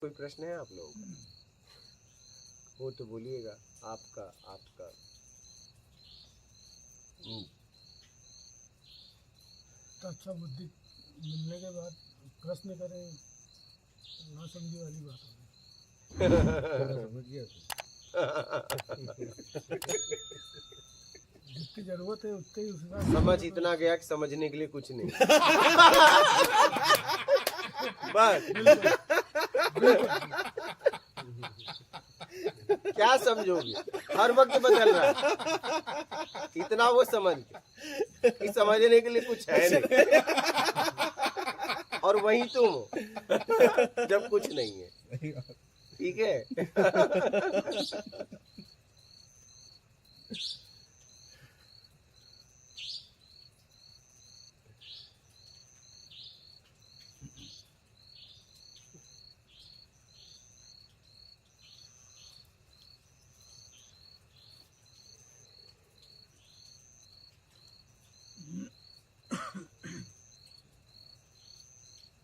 कोई प्रश्न है आप लोगों का? हो तो बोलिएगा। आपका आपका तो अच्छा बुद्धि मिलने के बाद प्रश्न करें, ना समझी वाली बात होगी। समझ गया जितनी जरूरत है उतने ही उसका समझ इतना गया कि समझने के लिए कुछ नहीं। बस क्या समझोगे? हर वक्त बदल रहा है। इतना वो समझ के कि समझने के लिए कुछ है नहीं, और वही तुम हो जब कुछ नहीं है। ठीक है।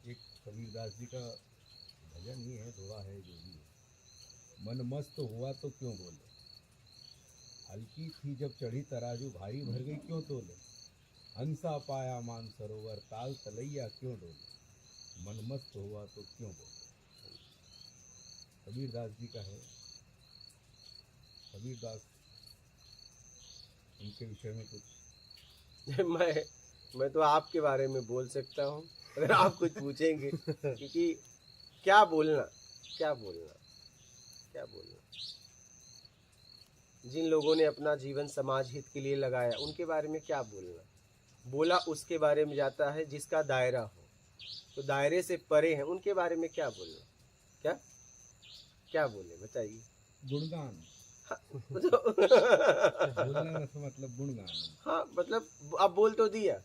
एक कबीरदास जी का भजन ही है, दुआ है जो भी है। मन मस्त हुआ तो क्यों बोले, हल्की थी जब चढ़ी तराजू भारी भर गई क्यों तोले। हंसा पाया मान सरोवर ताल तलैया क्यों डोले, मन मस्त हुआ तो क्यों बोले। कबीरदास जी का है। कबीरदास, उनके विषय में कुछ? मैं तो आपके बारे में बोल सकता हूँ अगर आप कुछ पूछेंगे, क्योंकि क्या बोलना क्या बोलना क्या बोलना। जिन लोगों ने अपना जीवन समाज हित के लिए लगाया उनके बारे में क्या बोलना। बोला उसके बारे में जाता है जिसका दायरा हो, तो दायरे से परे हैं उनके बारे में क्या बोलना। क्या क्या बोले बताइए। गुणगान। हाँ, बोलने का मतलब गुणगान। हाँ मतलब अब बोल तो दिया।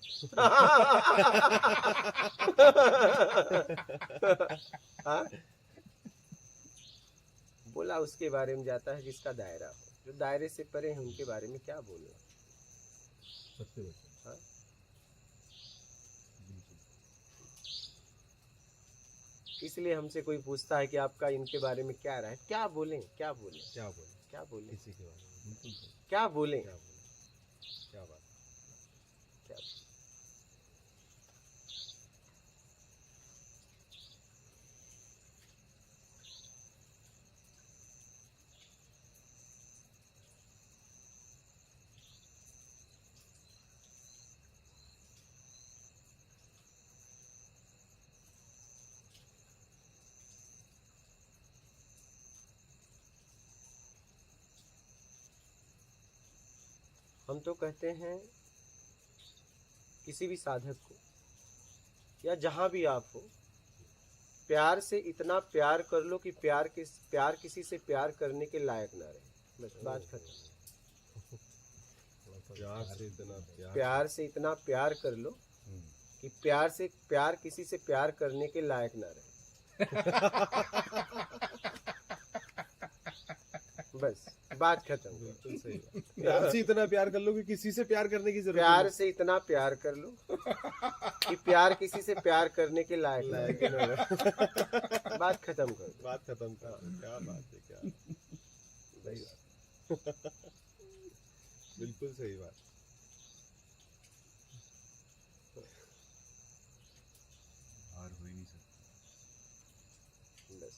हाँ? बोला उसके बारे में जाता है जिसका दायरा हो, जो दायरे से परे हैं उनके बारे में क्या बोलना। सत्य वचन। हाँ? इसलिए हमसे कोई पूछता है कि आपका इनके बारे में क्या राय है, क्या बोलें क्या बोलें क्या बोले क्या बोलें किसी के बारे में? बिल्कुल सही। क्या बोलें क्या बोले, क्या बात। क्या। हम तो कहते हैं किसी भी साधक को या जहां भी आप हो, प्यार से इतना प्यार कर लो कि प्यार किसी से प्यार करने के लायक ना रहे। बस बात खत्म। प्यार से इतना प्यार कर लो कि प्यार किसी से प्यार करने के लायक ना रहे। बस बात खत्म। बिल्कुल सही बात। प्यार से इतना प्यार कर लो कि किसी से प्यार करने की जरूरत प्यार से इतना प्यार कर लो कि प्यार किसी से प्यार करने के लायक ना रहे। बात खत्म कर दो। बात खत्म कर दो। क्या बात है, क्या सही बात। बिल्कुल सही बात। हार हो ही नहीं सकती। बस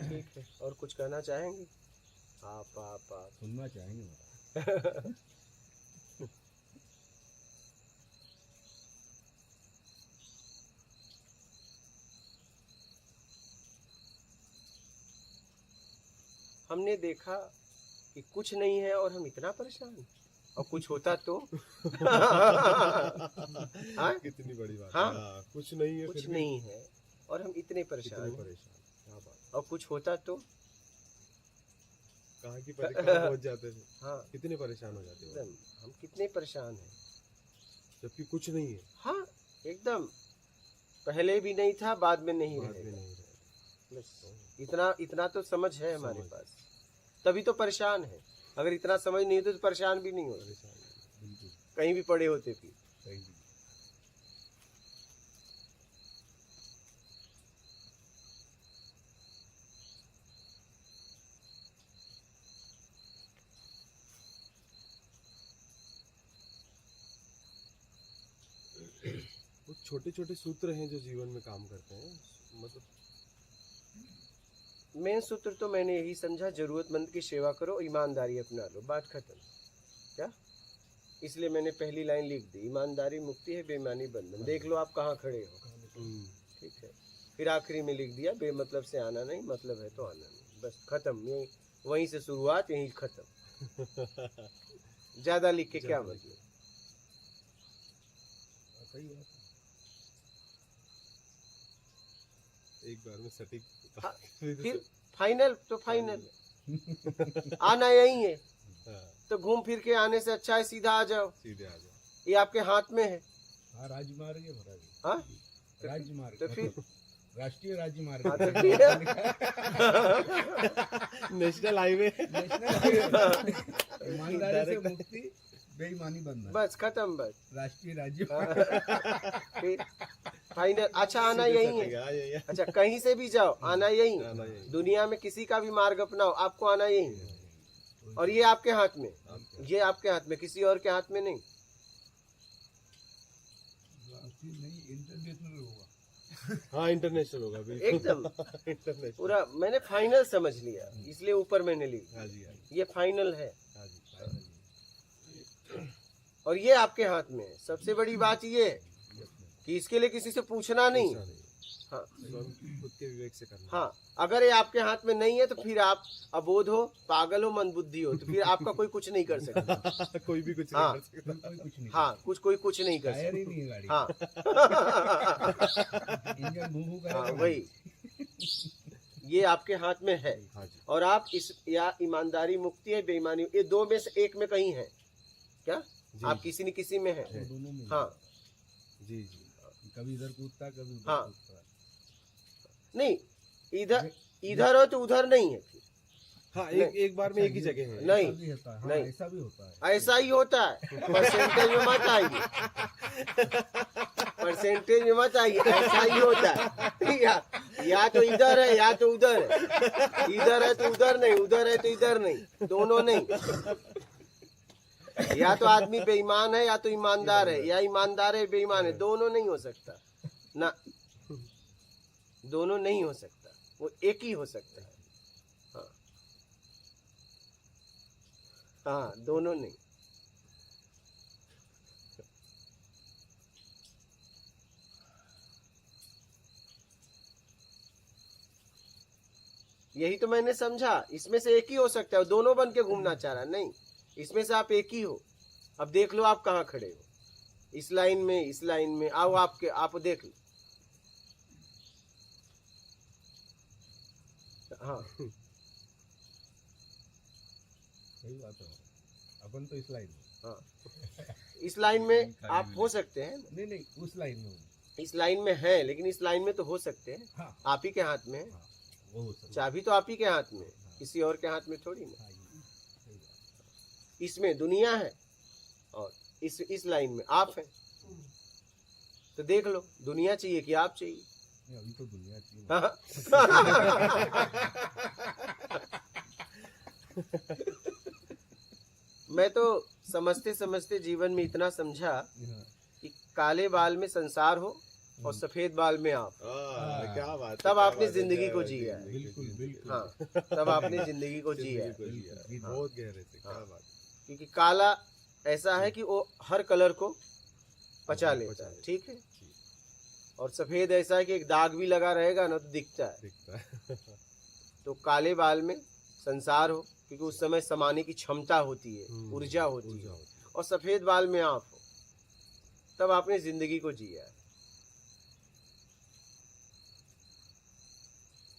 ठीक है। और कुछ कहना चाहेंगे आप सुनना चाहेंगे महाराज। हमने देखा कि कुछ नहीं है और हम इतना परेशान, और कुछ होता तो। हाँ? कितनी बड़ी बात। हाँ? हाँ, कुछ नहीं है, कुछ फिर भी नहीं है और हम इतने परेशान इतने हैं। परेशान। क्या बात। और कुछ होता तो। कहाँ की कहाँ पहुंच जाते थे। हाँ कितने परेशान हो जाते हो एकदम, हम कितने परेशान हैं। जबकि कुछ नहीं है। हाँ एकदम, पहले भी नहीं था बाद में नहीं बाद में रहेगा। नहीं रहे। इतना इतना तो समझ है हमारे पास, तभी तो परेशान है। अगर इतना समझ नहीं होती तो परेशान भी नहीं होते, बिल्कुल कहीं भी पड़े होते फिर। सही। वो छोटे छोटे सूत्र हैं जो जीवन में काम करते हैं, मतलब मेन सूत्र तो मैंने यही समझा, जरूरतमंद की सेवा करो, ईमानदारी अपना लो, बात खत्म। क्या, इसलिए मैंने पहली लाइन लिख दी, ईमानदारी मुक्ति है, बेईमानी बंधन। देख लो आप कहाँ खड़े हो, ठीक है। फिर आखिरी में लिख दिया, बेमतलब से आना नहीं, मतलब है तो आना नहीं, बस खत्म। यही, वहीं से शुरुआत, यहीं खत्म। ज्यादा लिख के क्या मतलब। सही बात है। एक बार में सटीक हाँ, फिर फाइनल तो फाइनल आना यही है, हाँ, तो घूम फिर के आने से अच्छा है सीधा आ जाओ, सीधे आ जाओ। ये आपके हाथ में है। हाँ, राजमार्ग है महाराज, हाँ, राजमार्ग तो फिर मतलब राष्ट्रीय राजमार्ग, हाँ, तो फिर नेशनल हाईवे। ईमानदारी से मुक्ति, बेईमानी बंधन, बस खत्म, बस राष्ट्रीय राजमार्ग। फिर फाइनल। अच्छा, आना यही है। है। अच्छा, कहीं से भी जाओ आना यही आना है। यही। दुनिया में किसी का भी मार्ग अपनाओ, आपको आना यही है। और ये आपके हाथ में, ये आपके हाथ में, किसी और के हाथ में नहीं। नहीं, इंटरनेशनल होगा। हाँ, इंटरनेशनल होगा बिल्कुल। एकदम इंटरनेशनल। पूरा मैंने फाइनल समझ लिया, इसलिए ऊपर मैंने लिखा, हाँ जी, हाँ जी, ये फाइनल है। हाँ जी, फाइनल। और ये आपके हाथ में है। सबसे बड़ी बात ये है कि इसके लिए किसी से पूछना नहीं। पूछना नहीं। हाँ स्वयं खुद के विवेक से करना। हाँ, अगर ये आपके हाथ में नहीं है तो फिर आप अबोध हो, पागल हो, मंदबुद्धि हो, तो फिर आपका कोई कुछ नहीं कर सकता। कोई भी कुछ हाँ। नहीं कर सकता। कोई कुछ नहीं, हाँ, कोई कुछ नहीं कर टायर सकता। ही नहीं है गाड़ी, हाँ इंजन भू भू हाँ, करेगा। वही, ये आपके हाथ में है। हाँ जी, और आप इस, या ईमानदारी मुक्ति है, बेईमानी, ये दो में से एक में कहीं है क्या, जी, आप किसी न किसी में है। वो दोनों में हाँ, जी जी। कभी इधर कूदता, कभी उधर हाँ। कूदता। नहीं, इधर हो तो उधर नहीं है फिर। हाँ, एक बार में एक ही जगह है। नहीं, ऐसा भी होता है, हाँ, नहीं। ऐसा भी होता है। ऐसा ही होता है, परसेंटेज में मत आइए, परसेंटेज में मत आइए, ऐसा ही होता है। या तो इधर है या तो उधर है, इधर है तो उधर नहीं, उधर है तो इधर नहीं, दोनों नहीं। या तो आदमी बेईमान है या तो ईमानदार है, या ईमानदार है बेईमान है, दोनों नहीं हो सकता ना, दोनों नहीं हो सकता, वो एक ही हो सकता है। हाँ, हाँ, दोनों नहीं। यही तो मैंने समझा, इसमें से एक ही हो सकता है, दोनों बन के घूमना चाह रहा नहीं, इसमें से आप एक ही हो। अब देख लो आप कहाँ खड़े हो, इस लाइन में, इस लाइन में आओ, आपके आप देख लो। हाँ, सही बात है, अपन तो इस लाइन में, हाँ, इस लाइन में आप हो सकते हैं, नहीं नहीं, उस लाइन में हूँ। इस लाइन में है, लेकिन इस लाइन में तो हो सकते हैं। हाँ, आप ही के हाथ में है, हाँ, वो हो सकता है। चाबी तो आप ही के हाथ में है, किसी और के हाथ में थोड़ी ना। हाँ, ये सही बात। इसमें दुनिया है और इस लाइन में आप हैं, तो देख लो, दुनिया चाहिए कि आप चाहिए। नहीं, अभी तो दुनिया चाहिए। मैं तो समझते समझते जीवन में इतना समझा हाँ, कि काले बाल में संसार हो और सफेद बाल में आप, क्या बात है, तब क्या आपने बात है, जिंदगी क्या को बात है, जिया है। बिल्कुल बिल्कुल। हाँ, तब आपने जिंदगी को जिया है। जिंदगी को जिया है। बहुत गहरे से, क्या बात है। क्योंकि काला ऐसा है कि वो हर कलर को पचा लेता है, ठीक है। और सफेद ऐसा है कि एक दाग भी लगा रहेगा ना तो दिखता है। दिखता है। तो काले बाल में संसार हो, क्योंकि उस समय समाने की क्षमता होती है, ऊर्जा होती ऊर्जा है। होती है। और सफेद बाल में आप हो, तब आपने जिंदगी को जिया है।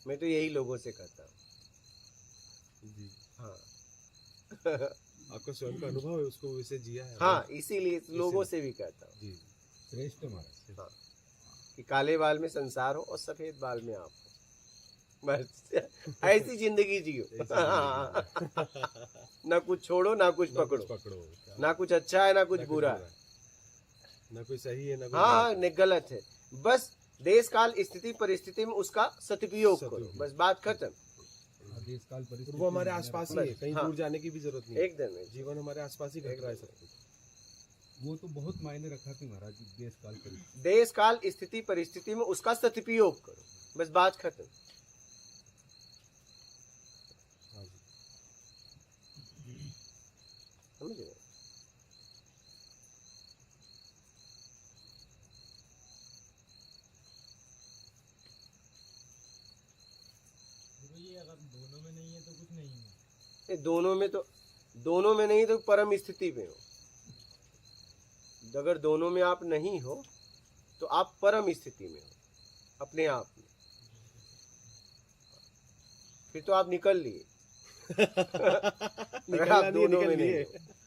मैं तो यही लोगों से कहता हूँ। जी, हाँ आपका स्वयं का अनुभव है, उसको वैसे जिया है। हाँ, इसीलिए लोगों से भी कहता हूँ जी, श्रेष्ठ महाराज। हाँ, कि काले बाल में संसार हो और सफेद बाल में आप हो। बस ऐसी जिंदगी जियो। ना कुछ छोड़ो ना कुछ ना कुछ पकड़ो, पकड़ो, ना कुछ अच्छा है ना कुछ बुरा है। ना कोई सही है ना कोई हाँ गलत है। नहीं गलत है। बस देश काल स्थिति परिस्थिति में उसका सदुपयोग करो, सदुपयोग। बस बात खत्म। देश काल और परिस्थिति वो हमारे में आसपास ही बस, है, कहीं हाँ। दूर जाने की भी जरूरत नहीं है। एकदम जीवन हमारे आसपास ही घट रहा है सब कुछ। वो तो बहुत मायने रखा कि महाराज जी देश काल परिस्थिति। देश काल स्थिति परिस्थिति में उसका सदुपयोग करो, बस बात खत्म। हाँ जी। समझ रहे? ये अगर दोनों में नहीं है तो कुछ नहीं है। ये दोनों में नहीं तो परम स्थिति में हो। अगर दोनों में आप नहीं हो तो आप परम स्थिति में हो अपने आप में, फिर तो आप निकल लिए। अगर आप दोनों में नहीं हो,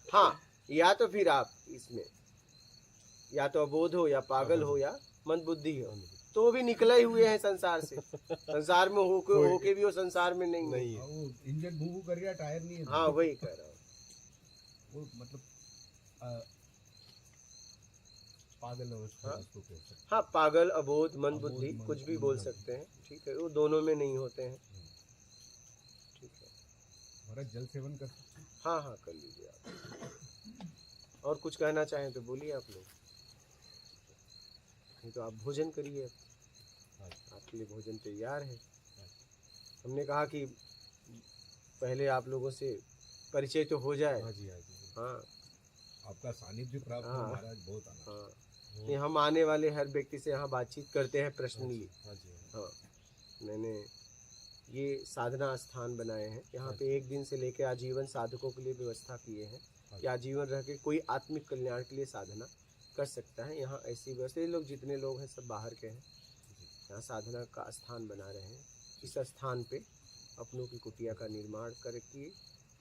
हाँ, या तो फिर आप इसमें या तो अबोध हो या पागल हो या मंदबुद्धि हो, तो भी निकले ही हुए हैं संसार से। संसार में होके भी वो संसार में नहीं है। नहीं है। हाँ, वो इंजन भू कर रहा, टायर नहीं है। हाँ वही कह रहा हूँ। वो मतलब पागल अवस्था हाँ। जिसको कह सकते हैं। हाँ पागल अबोध मंद अबोध, बुद्धि मंद, कुछ भी मंद बोल बुद्धि। सकते हैं, ठीक है, वो दोनों में नहीं होते हैं। ठीक है, महाराज जल सेवन कर सकते हैं। हाँ हाँ कर लीजिए आप। और कुछ कहना चाहें तो बोलिए आप लोग, नहीं तो आप भोजन करिए। आपके लिए भोजन तैयार है। हमने कहा कि पहले आप लोगों से परिचय तो हो जाए। हाँ जी, हाँ जी। हाँ आपका सानिध्य प्राप्त हो हाँ। महाराज, बहुत आनंद। हाँ, ये हम आने वाले हर व्यक्ति से यहाँ बातचीत करते हैं पर्सनली। हाँ जी, हाँ, मैंने ये साधना स्थान बनाए हैं, यहाँ पे एक दिन से लेकर आजीवन साधकों के लिए व्यवस्था किए हैं कि आजीवन रह के कोई आत्मिक कल्याण के लिए साधना कर सकता है। यहाँ ऐसी व्यवस्था, ये लोग जितने लोग हैं सब बाहर के हैं, यहाँ साधना का स्थान बना रहे हैं। इस स्थान पे अपनों की कुटिया का निर्माण करके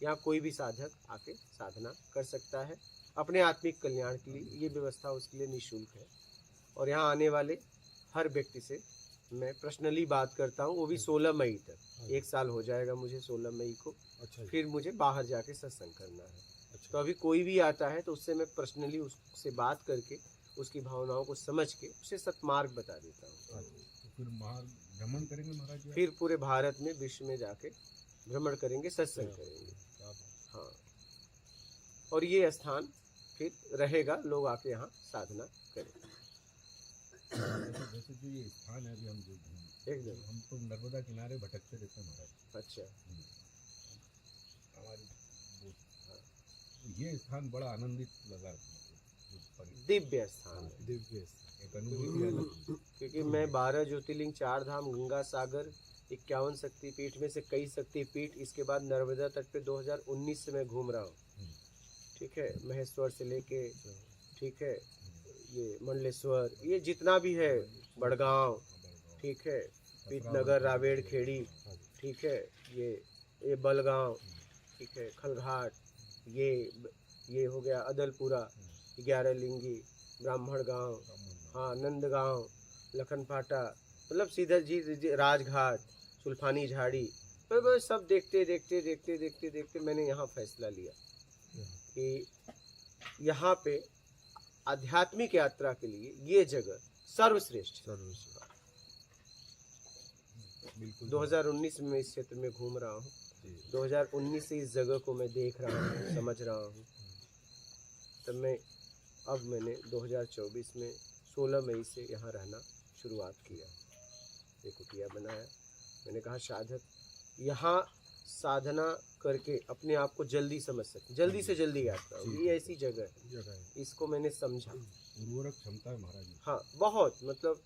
यहाँ कोई भी साधक आके साधना कर सकता है अपने आत्मिक कल्याण के लिए। ये व्यवस्था उसके लिए निःशुल्क है। और यहाँ आने वाले हर व्यक्ति से मैं पर्सनली बात करता हूँ, वो भी 16 मई तक। 1 साल हो जाएगा मुझे 16 मई को, अच्छा जी। फिर मुझे बाहर जाके सत्संग करना है। अच्छा। तो अभी कोई भी आता है तो उससे मैं पर्सनली उससे बात करके उसकी भावनाओं को समझ के उसे सत्मार्ग बता देता हूँ। तो फिर भ्रमण करेंगे महाराज जी? फिर पूरे भारत में विश्व में जाके भ्रमण करेंगे, सत्संग करेंगे। हाँ, और ये स्थान फिर रहेगा, लोग आके यहाँ साधना करें। वैसे जो ये स्थान है अभी हम जो एकदम। हम तो नर्मदा किनारे भटकते रहते हैं महाराज। अच्छा, हमारी ये स्थान बड़ा आनंदित लगा, मतलब दिव्य स्थान है। दिव्य। एक अनुभूति अलग। क्योंकि मैं 12 ज्योतिर्लिंग, 4 धाम, गंगा सागर, 51 शक्तिपीठ में से कई शक्तिपीठ, इसके बाद नर्मदा तट पे 2019 से मैं घूम रहा हूँ। ठीक है, महेश्वर से लेके, ठीक है, ये मंडलेश्वर, ये जितना भी है, बड़गांव, ठीक है, पीतनगर, रावेड़ खेड़ी, ठीक है, ये बलगांव, ठीक है, खलघाट, ये हो गया अदलपुरा, 11 लिंगी, ब्राह्मण गांव, हाँ, नंदगांव, लखनपाटा, मतलब सीधा जी राजघाट, सुल्फानी झाड़ी, तो सब देखते देखते देखते देखते देखते मैंने यहाँ फैसला लिया कि यहाँ पे आध्यात्मिक यात्रा के लिए ये जगह सर्वश्रेष्ठ है। 2019 में मैं इस क्षेत्र में घूम रहा हूँ। 2019 से इस जगह को मैं देख रहा हूँ, समझ रहा हूँ। तब मैंने 2024 में 16 मई से यहाँ रहना शुरुआत किया, ये कुटिया बनाया। मैंने कहा साधक यहाँ साधना करके अपने आप को जल्दी समझ सकते, जल्दी से जल्दी यात्रा होगी। ये ऐसी जगह है, इसको मैंने समझा। उर्वरक क्षमता है महाराज जी। हाँ, बहुत, मतलब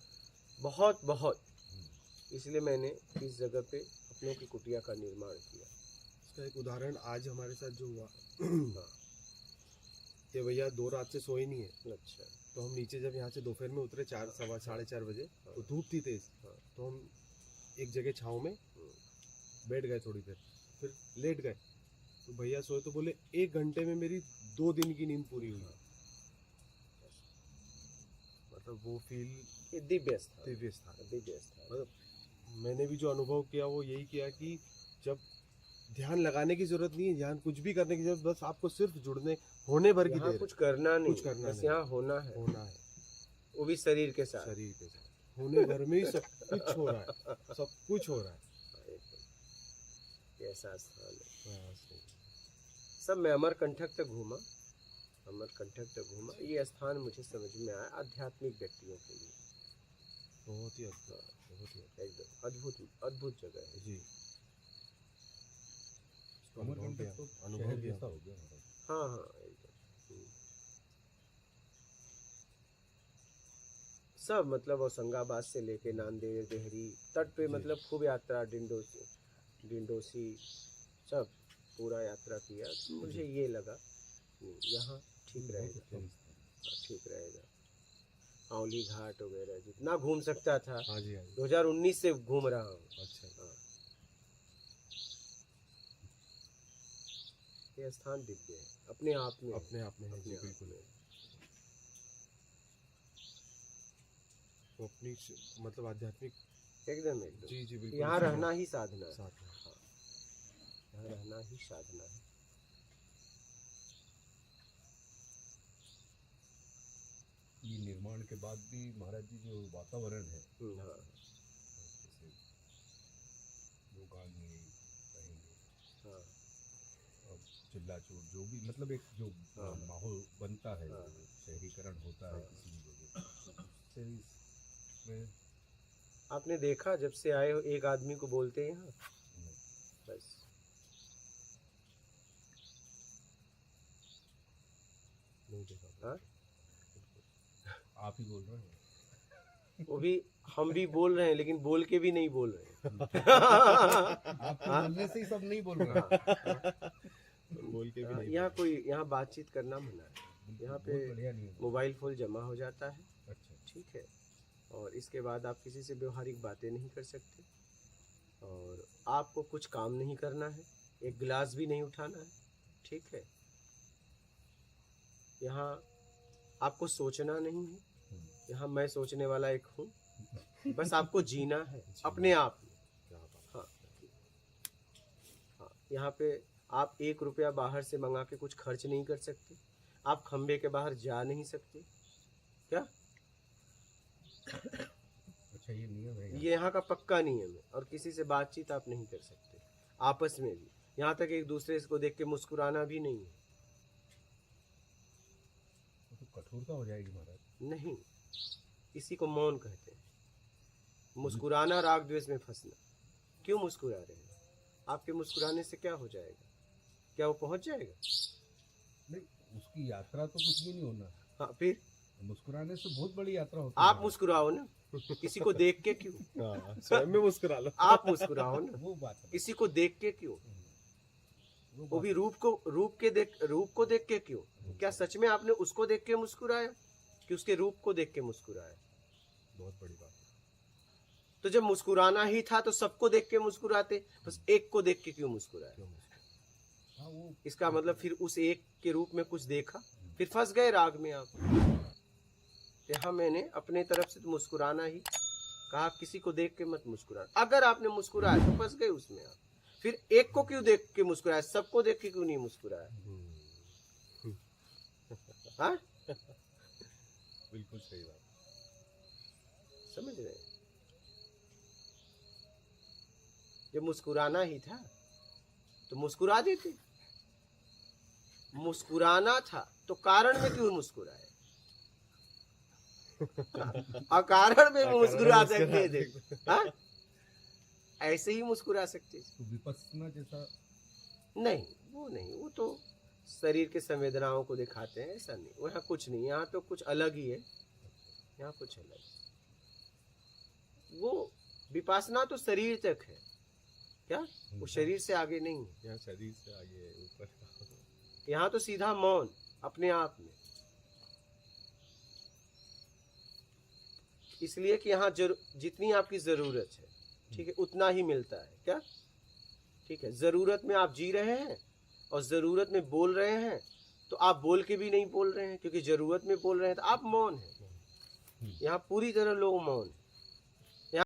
बहुत बहुत, इसलिए मैंने इस जगह पे अपनों की कुटिया का निर्माण किया। इसका एक उदाहरण आज हमारे साथ जो हुआ, हाँ, ये भैया 2 रात से सोए नहीं है। अच्छा, तो हम नीचे जब यहाँ से दोपहर में उतरे 4-4:30 बजे, तो धूप थी तेज। तो हम एक जगह छाँव में बैठ गए, थोड़ी देर फिर लेट गए। तो भैया सोए तो बोले 1 घंटे में मेरी 2 दिन की नींद पूरी हुई। मतलब वो फील ये दिव्य स्थान, दिव्य स्थान। दिव्य स्थान। मतलब मैंने भी जो अनुभव किया वो यही किया कि जब ध्यान लगाने की जरूरत नहीं है, ध्यान कुछ भी करने की जरूरत, बस आपको सिर्फ जुड़ने होने भर की यहाँ देर कुछ करना नहीं, कुछ करना बस नहीं। यहाँ होना है, होना है वो भी शरीर के साथ। शरीर के साथ, होने भर में ही सब कुछ हो रहा है, सब कुछ हो रहा है। ये ऐसा स्थान है। बस नहीं। सब मैं अमरकंटक तक घूमा, अमरकंटक तक घूमा। ये स्थान मुझे समझ में आया आध्यात्मिक व्यक्तियों के लिए बहुत ही अद्भुत, बहुत ही एकदम अद्भुत अद्भुत जगह है। जी। अमरकंटक तो अनुभव शहर किया। जैसा हो गया महाराज। हाँ हाँ एकदम। सब मतलब होशंगाबाद से लेके नांदेड़, देहरी तट पे, जी। मतलब खूब यात्रा, डिंडोसी सब पूरा यात्रा किया। तो मुझे ये लगा यहाँ ठीक बहुत रहेगा, अच्छा स्थान। ठीक रहेगा। औली घाट वगैरह जितना घूम सकता था हाँ जी, हाँ जी। 2019 से घूम रहा हूँ। अच्छा। हाँ। ये स्थान दिव्य है अपने आप में, अपने आप में है जी, अपने आप बिल्कुल। में। वो अपनी मतलब आध्यात्मिक, एकदम एकदम। जी जी बिल्कुल। यहाँ रहना ही साधना है, साथ में। यहाँ रहना ही साधना है। ये निर्माण के बाद भी महाराज जी जो वातावरण है, हाँ जैसे लोग आएंगे रहेंगे, हाँ और चिल्ला चोट जो भी मतलब एक जो हाँ। माहौल बनता है, हाँ। जो शहरीकरण होता है हाँ। किसी भी जगह, उससे इसमें आपने देखा जब से आए हो एक आदमी को बोलते हैं यहाँ, बस नहीं देखा। हाँ? आप ही बोल रहे हैं। वो भी हम भी बोल रहे हैं, लेकिन बोल के भी नहीं बोल रहे हैं। आपके बोलने से ही सब नहीं बोल रहे हैं। बोल के भी नहीं। यहाँ बातचीत करना मना है। यहाँ पे बहुत बढ़िया नहीं है। मोबाइल फोन जमा हो जाता है, अच्छा, ठीक है, और इसके बाद आप किसी से व्यवहारिक बातें नहीं कर सकते, और आपको कुछ काम नहीं करना है, एक गिलास भी नहीं उठाना है, ठीक है। यहाँ आपको सोचना नहीं है, यहाँ मैं सोचने वाला एक हूँ, बस आपको जीना है अपने आप में। क्या बात। हाँ हाँ, यहाँ पे आप 1 रुपया बाहर से मंगा के कुछ खर्च नहीं कर सकते, आप खंबे के बाहर जा नहीं सकते। क्या अच्छा ये नियम है ये यहाँ का पक्का नियम है। और किसी से बातचीत आप नहीं कर सकते आपस में भी, यहाँ तक एक दूसरे को देख के मुस्कुराना भी नहीं है। तो कठोरता हो जाएगी महाराज। नहीं, इसी को मौन कहते हैं। मुस्कुराना, राग द्वेष में फंसना। क्यों मुस्कुरा रहे हैं? आपके मुस्कुराने से क्या हो जाएगा? क्या वो पहुंच जाएगा? नहीं, उसकी यात्रा तो कुछ भी नहीं होना। हाँ, फिर मुस्कुराने से बहुत बड़ी यात्रा होती है। आप मुस्कुराओ ना, किसी को देख के क्यों? हाँ, स्वयं में मुस्कुरा लो। आप मुस्कुराओ ना, वो बात है। किसी को देख के क्यों? वो वो भी रूप को देख के क्यों? क्या सच में आपने उसको देख के मुस्कुराया कि उसके रूप को देख के मुस्कुराया? बहुत बड़ी बात है। तो जब मुस्कुराना ही था तो सबको देख के मुस्कुराते, बस एक को देख के क्यों मुस्कुराया? क्यों मुस्कुरा? हाँ, वो इसका मतलब फिर उस एक के रूप में कुछ देखा, फिर फंस गए राग में आप। यहाँ मैंने अपने तरफ से तो मुस्कुराना ही कहा, किसी को देख के मत मुस्कुराना। अगर आपने मुस्कुराया तो फंस गए उसमें आप। फिर एक को क्यों देख के मुस्कुराया, सबको देख के क्यों नहीं मुस्कुराया? हाँ, बिल्कुल सही बात। समझ रहे हैं? जब मुस्कुराना ही था तो मुस्कुरा देते। मुस्कुराना था तो कारण में क्यों मुस्कुराए? अकारण में भी मुस्कुरा सकते थे। हाँ? ऐसे ही मुस्कुरा सकते थे। तो विपස්සना जैसा नहीं, वो तो शरीर के संवेदनाओं को दिखाते हैं, ऐसा नहीं। वहाँ कुछ नहीं, यहाँ तो कुछ अलग ही है। यहाँ कुछ अलग है। वो विपස්සना तो शरीर तक है, क्या वो शरीर से आगे नहीं है। यहाँ शरीर से आगे है, ऊपर। यहाँ तो सीधा मौन अपने आप में। इसलिए कि यहाँ जितनी आपकी जरूरत है, ठीक है, उतना ही मिलता है। क्या ठीक है? जरूरत में आप जी रहे हैं और जरूरत में बोल रहे हैं, तो आप बोल के भी नहीं बोल रहे हैं, क्योंकि जरूरत में बोल रहे हैं तो आप मौन हैं। यहाँ पूरी तरह लोग मौन हैं।